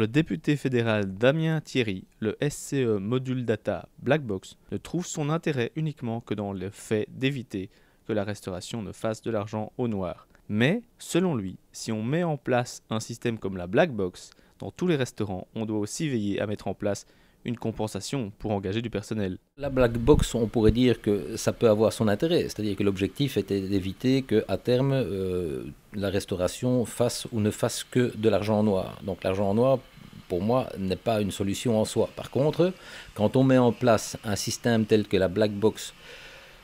le député fédéral Damien Thierry, le SCE Module Data Blackbox ne trouve son intérêt uniquement que dans le fait d'éviter que la restauration ne fasse de l'argent au noir. Mais, selon lui, si on met en place un système comme la Blackbox, dans tous les restaurants, on doit aussi veiller à mettre en place une compensation pour engager du personnel. La black box, on pourrait dire que ça peut avoir son intérêt, c'est-à-dire que l'objectif était d'éviter qu'à terme, la restauration fasse ou ne fasse que de l'argent en noir. Donc l'argent en noir, pour moi, n'est pas une solution en soi. Par contre, quand on met en place un système tel que la black box,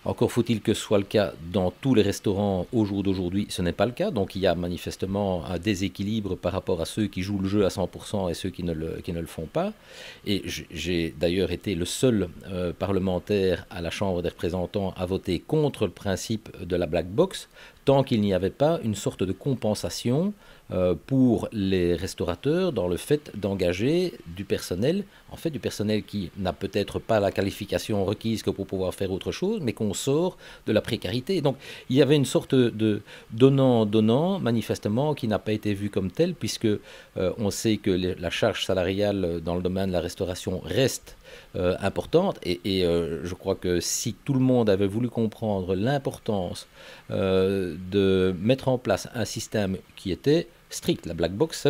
encore faut-il que ce soit le cas dans tous les restaurants au jour d'aujourd'hui, ce n'est pas le cas. Donc il y a manifestement un déséquilibre par rapport à ceux qui jouent le jeu à 100% et ceux qui ne le font pas. Et j'ai d'ailleurs été le seul parlementaire à la Chambre des représentants à voter contre le principe de la black box, tant qu'il n'y avait pas une sorte de compensation pour les restaurateurs dans le fait d'engager du personnel, en fait du personnel qui n'a peut-être pas la qualification requise que pour pouvoir faire autre chose, mais qu'on sort de la précarité. Donc il y avait une sorte de donnant-donnant, manifestement, qui n'a pas été vu comme tel, puisque on sait que la charge salariale dans le domaine de la restauration reste importante, et je crois que si tout le monde avait voulu comprendre l'importance de mettre en place un système qui était strict, la black box c'est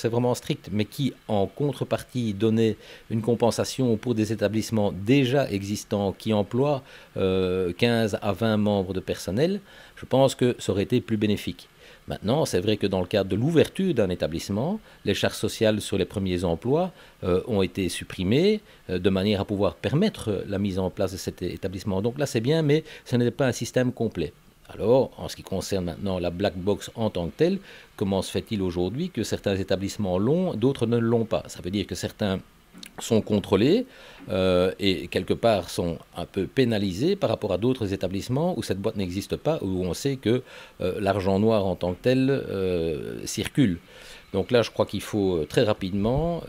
vraiment strict, mais qui en contrepartie donnait une compensation pour des établissements déjà existants qui emploient 15 à 20 membres de personnel, je pense que ça aurait été plus bénéfique. Maintenant, c'est vrai que dans le cadre de l'ouverture d'un établissement, les charges sociales sur les premiers emplois ont été supprimées de manière à pouvoir permettre la mise en place de cet établissement. Donc là, c'est bien, mais ce n'est pas un système complet. Alors, en ce qui concerne maintenant la black box en tant que telle, comment se fait-il aujourd'hui que certains établissements l'ont, d'autres ne l'ont pas? Ça veut dire que certains sont contrôlés et quelque part sont un peu pénalisés par rapport à d'autres établissements où cette boîte n'existe pas, où on sait que l'argent noir en tant que tel circule. Donc là, je crois qu'il faut très rapidement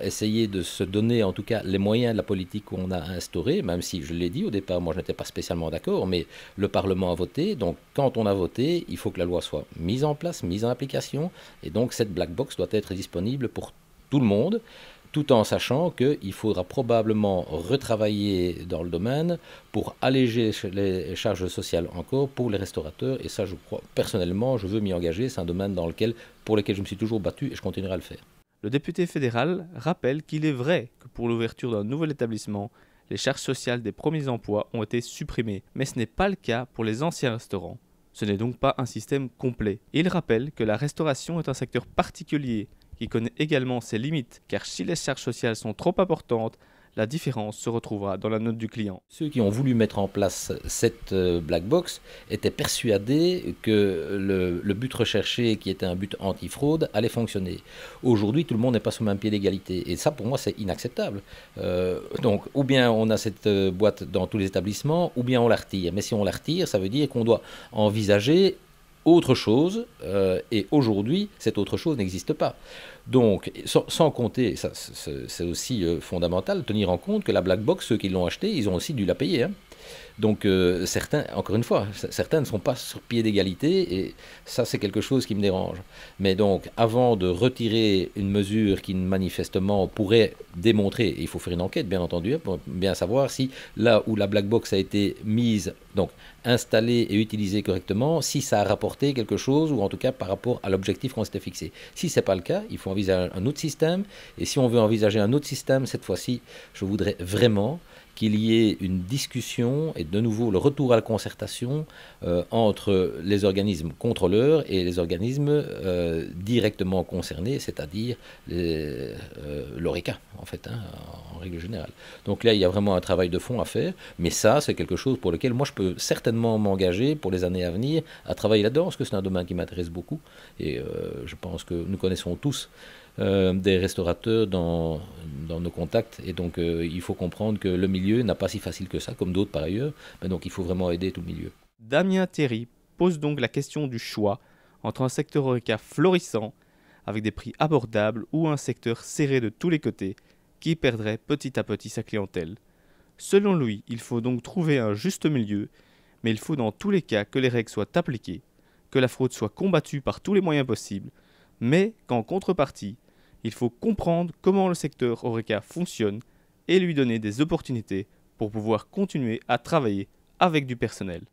essayer de se donner en tout cas les moyens de la politique qu'on a instaurée, même si je l'ai dit au départ, moi je n'étais pas spécialement d'accord, mais le Parlement a voté, donc quand on a voté, il faut que la loi soit mise en place, mise en application, et donc cette black box doit être disponible pour tout le monde, tout en sachant qu'il faudra probablement retravailler dans le domaine pour alléger les charges sociales encore pour les restaurateurs. Et ça, je crois, personnellement, je veux m'y engager. C'est un domaine pour lequel je me suis toujours battu et je continuerai à le faire. Le député fédéral rappelle qu'il est vrai que pour l'ouverture d'un nouvel établissement, les charges sociales des premiers emplois ont été supprimées, mais ce n'est pas le cas pour les anciens restaurants. Ce n'est donc pas un système complet. Il rappelle que la restauration est un secteur particulier qui connaît également ses limites, car si les charges sociales sont trop importantes, la différence se retrouvera dans la note du client. Ceux qui ont voulu mettre en place cette black box étaient persuadés que le but recherché, qui était un but anti-fraude, allait fonctionner. Aujourd'hui, tout le monde n'est pas sur le même pied d'égalité. Et ça, pour moi, c'est inacceptable. Donc, ou bien on a cette boîte dans tous les établissements, ou bien on la retire. Mais si on la retire, ça veut dire qu'on doit envisager autre chose, et aujourd'hui, cette autre chose n'existe pas. Donc, sans compter, ça, c'est aussi fondamental, tenir en compte que la black box, ceux qui l'ont acheté, ils ont aussi dû la payer. Hein. Donc, certains, encore une fois, certains ne sont pas sur pied d'égalité, et ça, c'est quelque chose qui me dérange. Mais donc, avant de retirer une mesure qui manifestement pourrait démontrer, il faut faire une enquête, bien entendu, pour bien savoir si là où la black box a été mise, donc installée et utilisée correctement, si ça a rapporté quelque chose, ou en tout cas par rapport à l'objectif qu'on s'était fixé. Si ce n'est pas le cas, il faut envisager un autre système, et si on veut envisager un autre système, cette fois-ci, je voudrais vraiment qu'il y ait une discussion et de nouveau le retour à la concertation entre les organismes contrôleurs et les organismes directement concernés, c'est-à-dire l'ORECA, en fait, hein, en règle générale. Donc là, il y a vraiment un travail de fond à faire, mais ça, c'est quelque chose pour lequel moi, je peux certainement m'engager pour les années à venir à travailler là-dedans, parce que c'est un domaine qui m'intéresse beaucoup, et je pense que nous connaissons tous des restaurateurs dans nos contacts, et donc il faut comprendre que le milieu n'a pas si facile que ça, comme d'autres par ailleurs, mais donc il faut vraiment aider tout le milieu. Damien Thierry pose donc la question du choix entre un secteur HoReCa florissant, avec des prix abordables, ou un secteur serré de tous les côtés, qui perdrait petit à petit sa clientèle. Selon lui, il faut donc trouver un juste milieu, mais il faut dans tous les cas que les règles soient appliquées, que la fraude soit combattue par tous les moyens possibles, mais qu'en contrepartie, Il faut comprendre comment le secteur Horeca fonctionne et lui donner des opportunités pour pouvoir continuer à travailler avec du personnel.